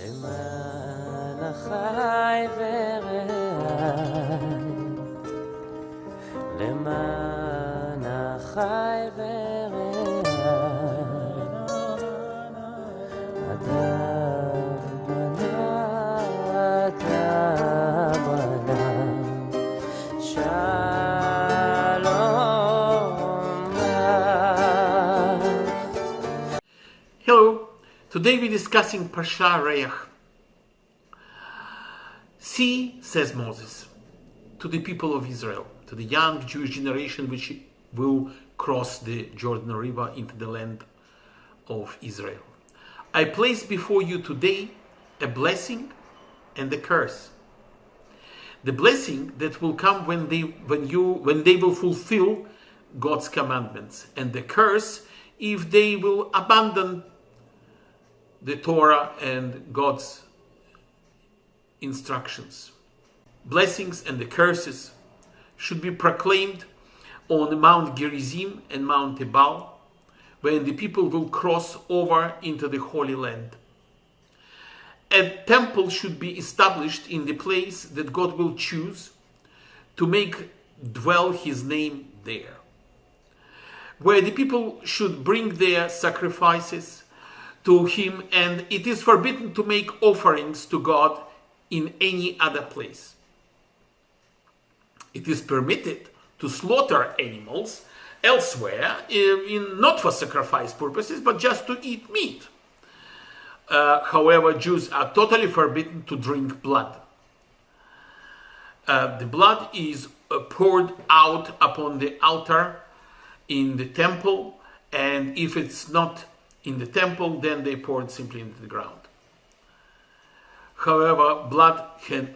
למען החי ורעי, למען החי ורעי, אדם בנה אתה בנה, שלום לך. Hello, today we're discussing Parsha Reach. See, says Moses, to the people of Israel, to the young Jewish generation which will cross the Jordan River into the land of Israel. I place before you today a blessing and a curse. The blessing that will come when they will fulfill God's commandments, and the curse if they will abandon the Torah and God's instructions. Blessings and the curses should be proclaimed on Mount Gerizim and Mount Ebal, when the people will cross over into the Holy Land. A temple should be established in the place that God will choose to make dwell his name there, where the people should bring their sacrifices to him, and it is forbidden to make offerings to God in any other place. It is permitted to slaughter animals elsewhere, not for sacrifice purposes, but just to eat meat. However, Jews are totally forbidden to drink blood. The blood is poured out upon the altar in the temple, and if it's not in the temple, then they pour it simply into the ground. However, blood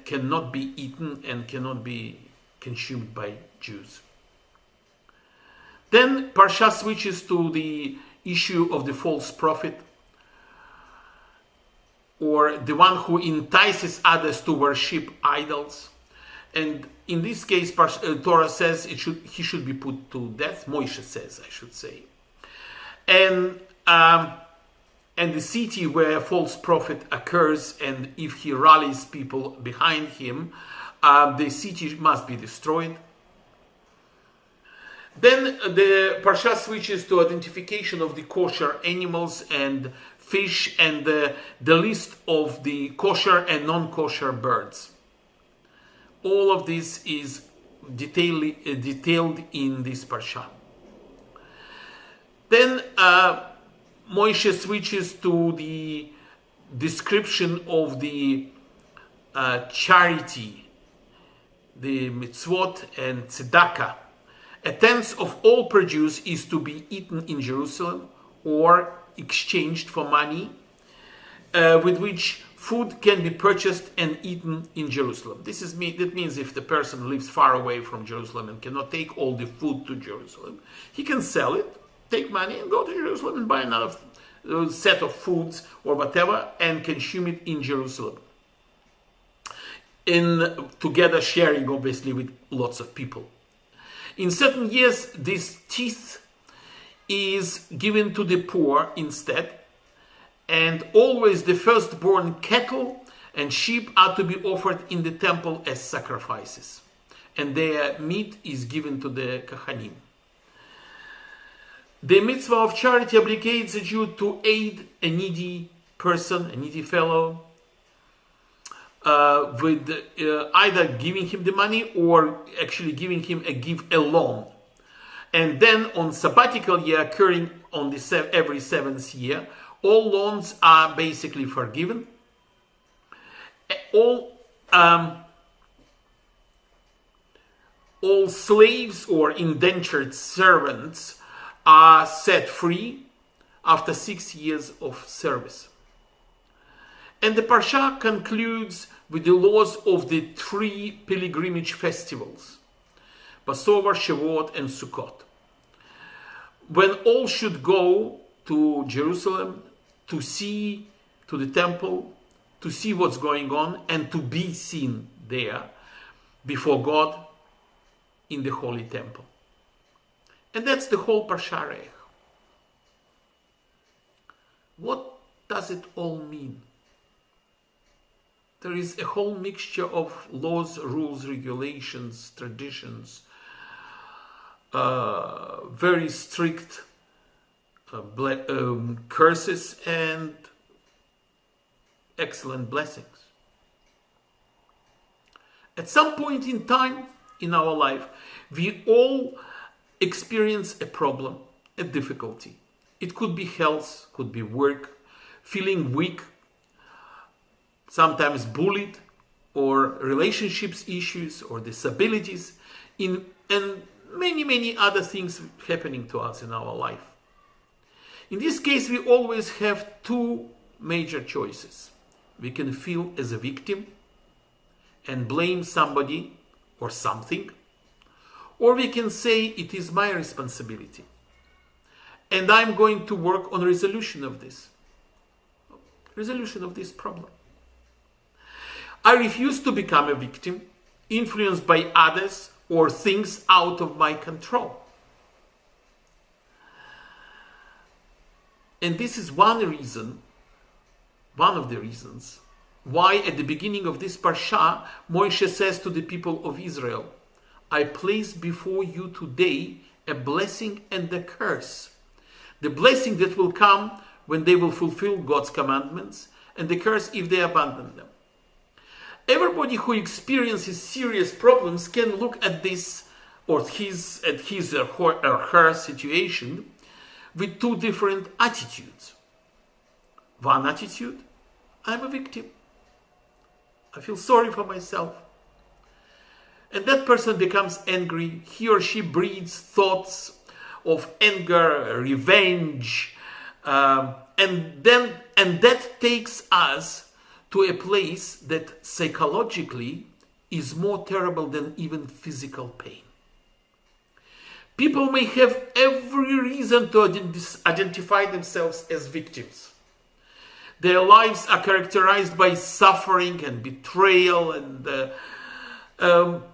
cannot be eaten and cannot be consumed by Jews. Then Parsha switches to the issue of the false prophet, or the one who entices others to worship idols. And in this case, Torah says he should be put to death. Moshe says, I should say. And the city where false prophet occurs, and if he rallies people behind him, the city must be destroyed. Then the Parsha switches to identification of the kosher animals and fish, and the list of the kosher and non-kosher birds. All of this is detailed in this Parsha. Then Moshe switches to the description of the charity, the mitzvot and tzedakah. A tenth of all produce is to be eaten in Jerusalem or exchanged for money, with which food can be purchased and eaten in Jerusalem. That means if the person lives far away from Jerusalem and cannot take all the food to Jerusalem, he can sell it, take money and go to Jerusalem and buy another set of foods or whatever and consume it in Jerusalem. Together sharing, obviously, with lots of people. In certain years, this tithe is given to the poor instead, and always the firstborn cattle and sheep are to be offered in the temple as sacrifices, and their meat is given to the Kohanim. The mitzvah of charity obligates a Jew to aid a needy person, a needy fellow, with either giving him the money or actually giving him a loan. And then on sabbatical year occurring on every seventh year, all loans are basically forgiven. All slaves or indentured servants are set free after 6 years of service. And the Parsha concludes with the laws of the 3 pilgrimage festivals, Passover, Shavuot, and Sukkot, when all should go to Jerusalem to see, to the temple, to see what's going on, and to be seen there before God in the Holy Temple. And that's the whole Parsha Reich. What does it all mean? there is a whole mixture of laws, rules, regulations, traditions, very strict curses and excellent blessings. At some point in time in our life, we all experience a problem, a difficulty. It could be health, could be work, feeling weak, sometimes bullied, or relationships issues, or disabilities, and many other things happening to us in our life. In this case, we always have two major choices. We can feel as a victim and blame somebody or something, or we can say it is my responsibility and I'm going to work on resolution of this problem. I refuse to become a victim, influenced by others or things out of my control. And this is one of the reasons why at the beginning of this parsha, Moshe says to the people of Israel, I place before you today a blessing and a curse. The blessing that will come when they will fulfill God's commandments, and the curse if they abandon them. Everybody who experiences serious problems can look at this or his or her situation with two different attitudes. One attitude, I'm a victim. I feel sorry for myself. And that person becomes angry. He or she breeds thoughts of anger, revenge, and that takes us to a place that psychologically is more terrible than even physical pain. People may have every reason to identify themselves as victims. Their lives are characterized by suffering and betrayal and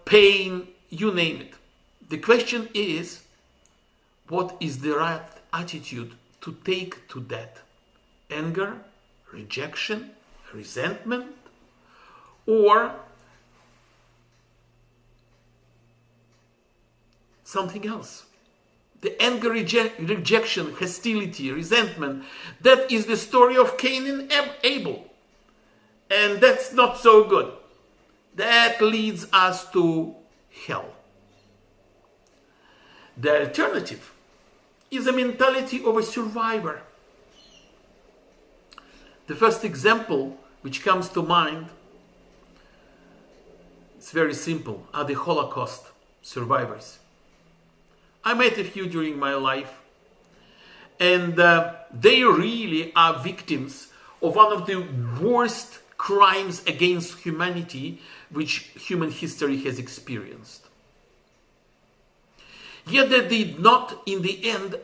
pain, you name it. The question is, what is the right attitude to take to that? Anger, rejection, resentment, or something else? The anger, rejection, hostility, resentment, that is the story of Cain and Abel. And that's not so good. That leads us to hell. The alternative is a mentality of a survivor. The first example which comes to mind, it's very simple, are the Holocaust survivors. I met a few during my life, and they really are victims of one of the worst crimes against humanity which human history has experienced. Yet they did not, in the end,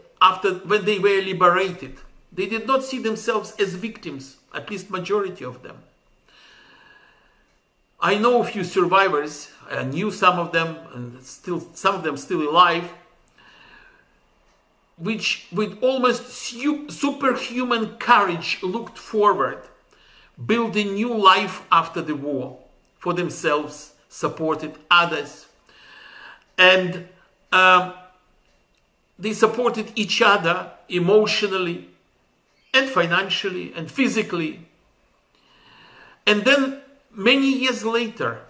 when they were liberated, they did not see themselves as victims, at least majority of them. I know a few survivors, I knew some of them, and some of them still alive, which with almost superhuman courage looked forward, built a new life after the war for themselves, supported others, and they supported each other emotionally and financially and physically. And then many years later,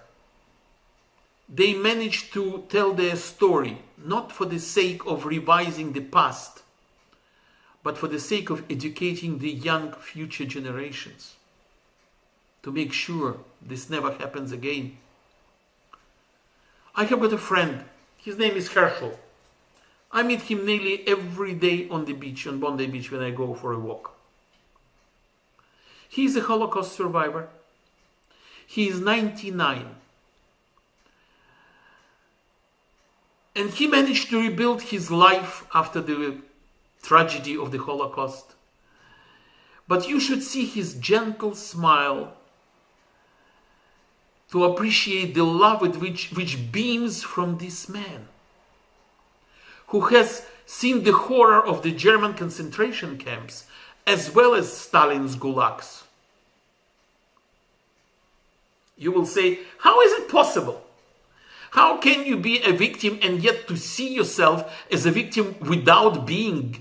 they managed to tell their story, not for the sake of revising the past, but for the sake of educating the young future generations, to make sure this never happens again. I have got a friend, his name is Herschel. I meet him nearly every day on the beach, on Bondi Beach, when I go for a walk. He is a Holocaust survivor. He is 99. And he managed to rebuild his life after the tragedy of the Holocaust. But you should see his gentle smile to appreciate the love with which beams from this man, who has seen the horror of the German concentration camps as well as Stalin's gulags. You will say, how is it possible? How can you be a victim and yet to see yourself as a victim without being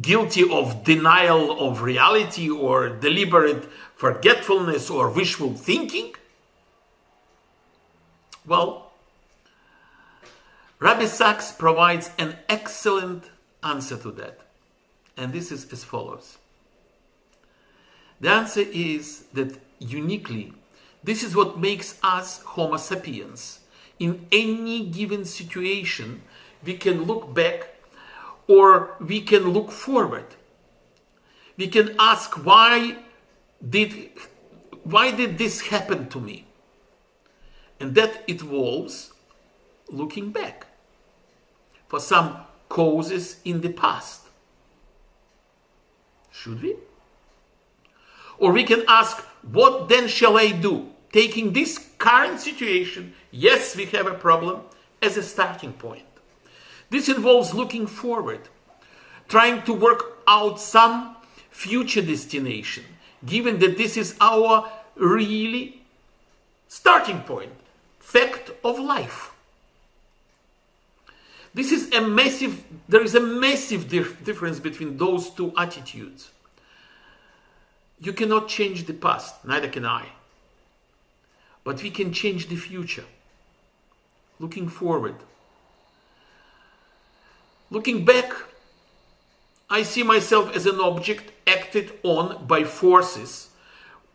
guilty of denial of reality or deliberate forgetfulness or wishful thinking? Well, Rabbi Sachs provides an excellent answer to that. And this is as follows. The answer is that uniquely, this is what makes us Homo sapiens. In any given situation, we can look back or we can look forward. We can ask, why did this happen to me? And that involves looking back for some causes in the past. Should we? Or we can ask, what then shall I do? Taking this current situation, yes, we have a problem, as a starting point. This involves looking forward, trying to work out some future destination, given that this is our really starting point, fact of life. There is a massive difference between those two attitudes. You cannot change the past, neither can I. But we can change the future. Looking forward. Looking back, I see myself as an object acted on by forces,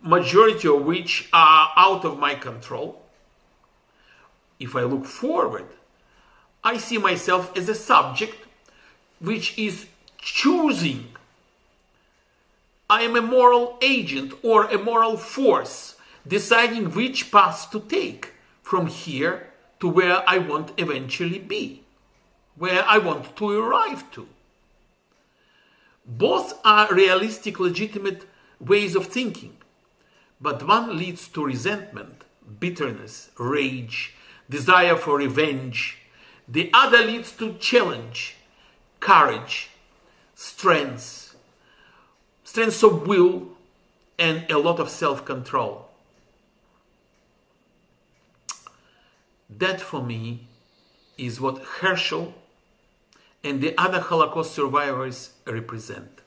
majority of which are out of my control. If I look forward, I see myself as a subject which is choosing. I am a moral agent or a moral force deciding which path to take from here to where I want eventually be, where I want to arrive to. Both are realistic, legitimate ways of thinking, but one leads to resentment, bitterness, rage, desire for revenge. The other leads to challenge, courage, strength of will, and a lot of self-control. That for me is what Herschel and the other Holocaust survivors represent.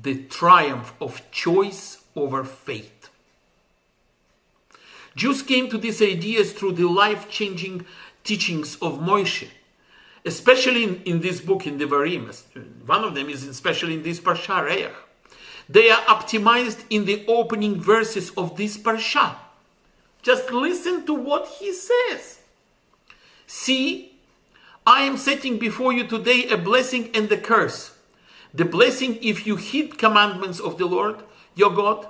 The triumph of choice over fate. Jews came to these ideas through the life-changing teachings of Moshe, especially in this book, in the Devarim. One of them is especially in this Parsha, Reach. They are optimized in the opening verses of this Parsha. Just listen to what he says. See, I am setting before you today a blessing and a curse. The blessing if you heed commandments of the Lord, your God,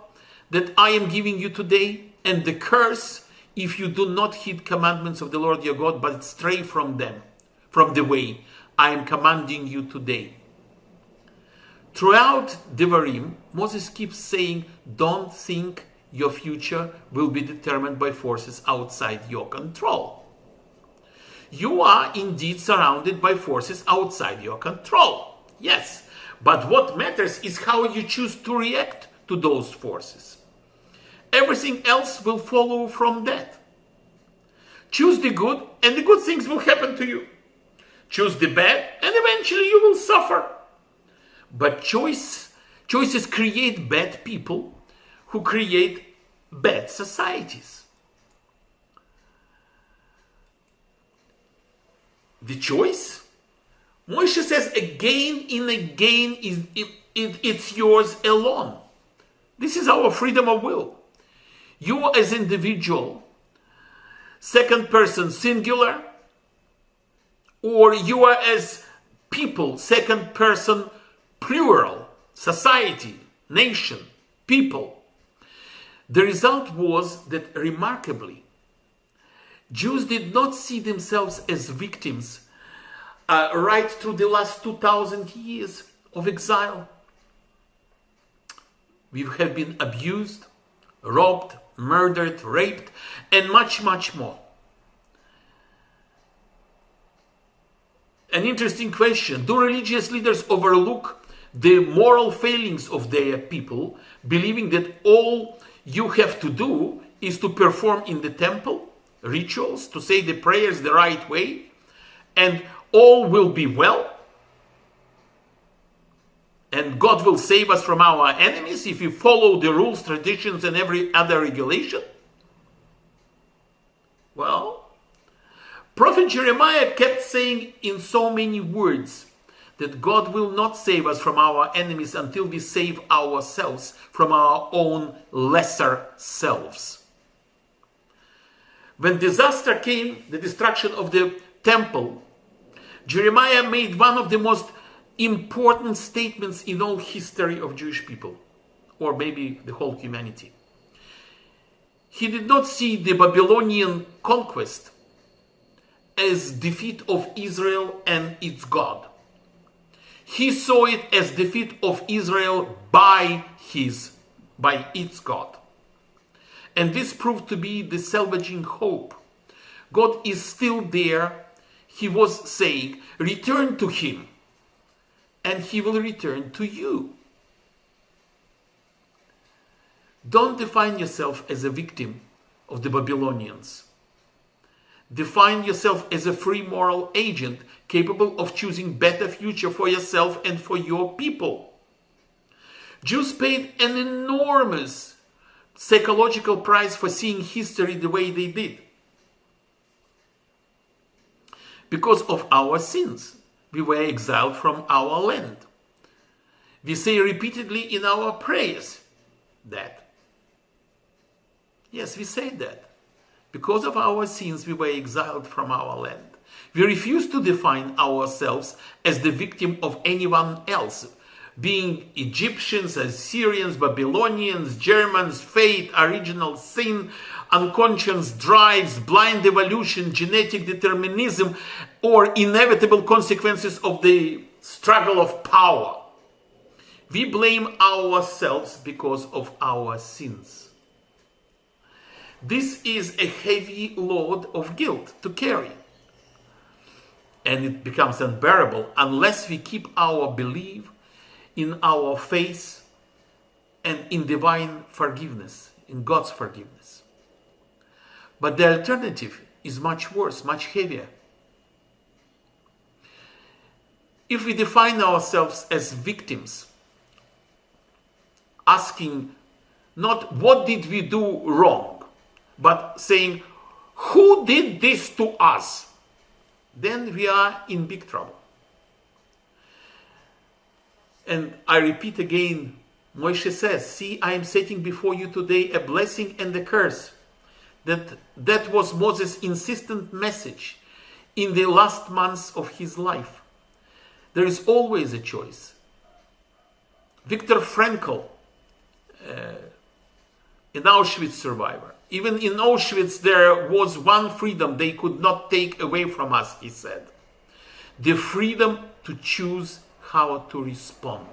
that I am giving you today, and the curse if you do not heed commandments of the Lord your God, but stray from them, from the way I am commanding you today. Throughout Devarim, Moses keeps saying, don't think your future will be determined by forces outside your control. You are indeed surrounded by forces outside your control. Yes, but what matters is how you choose to react to those forces. Everything else will follow from that. Choose the good, and the good things will happen to you. Choose the bad, and eventually you will suffer. But choices create bad people who create bad societies. The choice, Moshe says again and again, it's yours alone. This is our freedom of will. You as individual, second person singular, or you are as people, second person plural, society, nation, people. The result was that remarkably, Jews did not see themselves as victims right through the last 2,000 years of exile. We have been abused, robbed, murdered, raped, and much, much more. An interesting question. Do religious leaders overlook the moral failings of their people, believing that all you have to do is to perform in the temple rituals, to say the prayers the right way, and all will be well. And God will save us from our enemies if we follow the rules, traditions, and every other regulation. Well, Prophet Jeremiah kept saying in so many words that God will not save us from our enemies until we save ourselves from our own lesser selves. When disaster came, the destruction of the temple, Jeremiah made one of the most important statements in all history of Jewish people, or maybe the whole humanity. He did not see the Babylonian conquest as defeat of Israel and its God. He saw it as defeat of Israel by its God. And this proved to be the salvaging hope. God is still there. He was saying, return to him, and he will return to you. Don't define yourself as a victim of the Babylonians. Define yourself as a free moral agent capable of choosing better future for yourself and for your people. Jews paid an enormous psychological price for seeing history the way they did. Because of our sins, we were exiled from our land. We say repeatedly in our prayers that. Yes, we say that. Because of our sins, we were exiled from our land. We refuse to define ourselves as the victim of anyone else, being Egyptians, Assyrians, Babylonians, Germans, fate, original sin, unconscious drives, blind evolution, genetic determinism, or inevitable consequences of the struggle of power. We blame ourselves because of our sins. This is a heavy load of guilt to carry. And it becomes unbearable unless we keep our belief in our faith and in divine forgiveness, in God's forgiveness. But the alternative is much worse, much heavier. If we define ourselves as victims, asking not what did we do wrong, but saying, who did this to us? Then we are in big trouble. And I repeat again, Moshe says, see, I am setting before you today a blessing and a curse. That was Moses' insistent message in the last months of his life. There is always a choice. Viktor Frankl, an Auschwitz survivor, even in Auschwitz there was one freedom they could not take away from us, he said. The freedom to choose how to respond.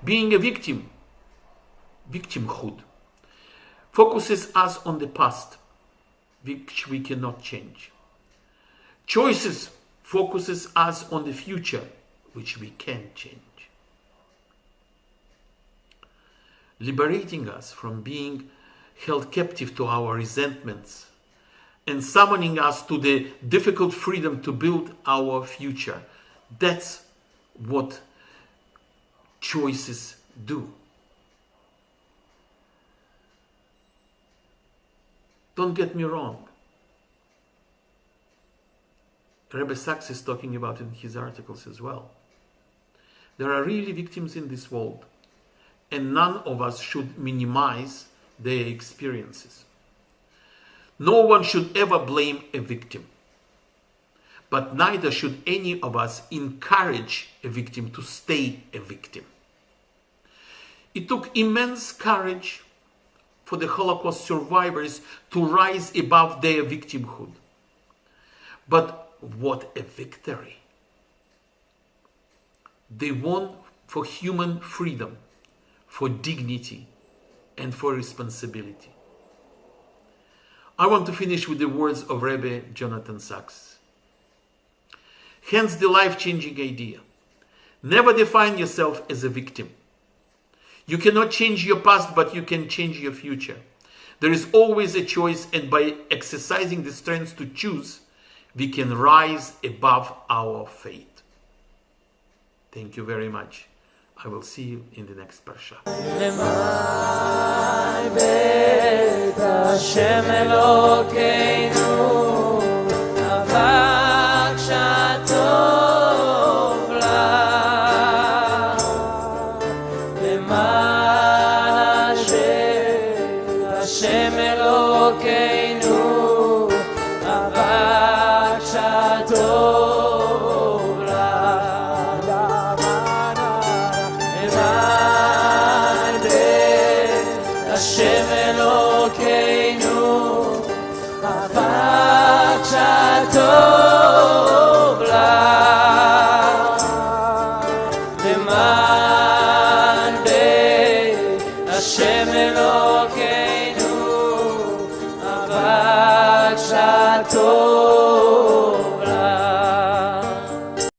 Being a victim, victimhood, focuses us on the past, which we cannot change. Choices focuses us on the future, which we can change. Liberating us from being held captive to our resentments and summoning us to the difficult freedom to build our future. That's what choices do. Don't get me wrong. Rebbe Sachs is talking about it in his articles as well. There are really victims in this world, and none of us should minimize their experiences. No one should ever blame a victim, but neither should any of us encourage a victim to stay a victim. It took immense courage for the Holocaust survivors to rise above their victimhood. But what a victory! They won for human freedom, for dignity, and for responsibility. I want to finish with the words of Rebbe Jonathan Sachs. Hence the life-changing idea. Never define yourself as a victim. You cannot change your past, but you can change your future. There is always a choice, and by exercising the strength to choose, we can rise above our fate. Thank you very much. I will see you in the next parsha. למען בית השם אלוקינו, אבק שטוב לה. למען השם אלוקינו, אבק שטוב לה. השם אלוקינו, אבק שטוב לה. למען בית השם אלוקינו, אבק שטוב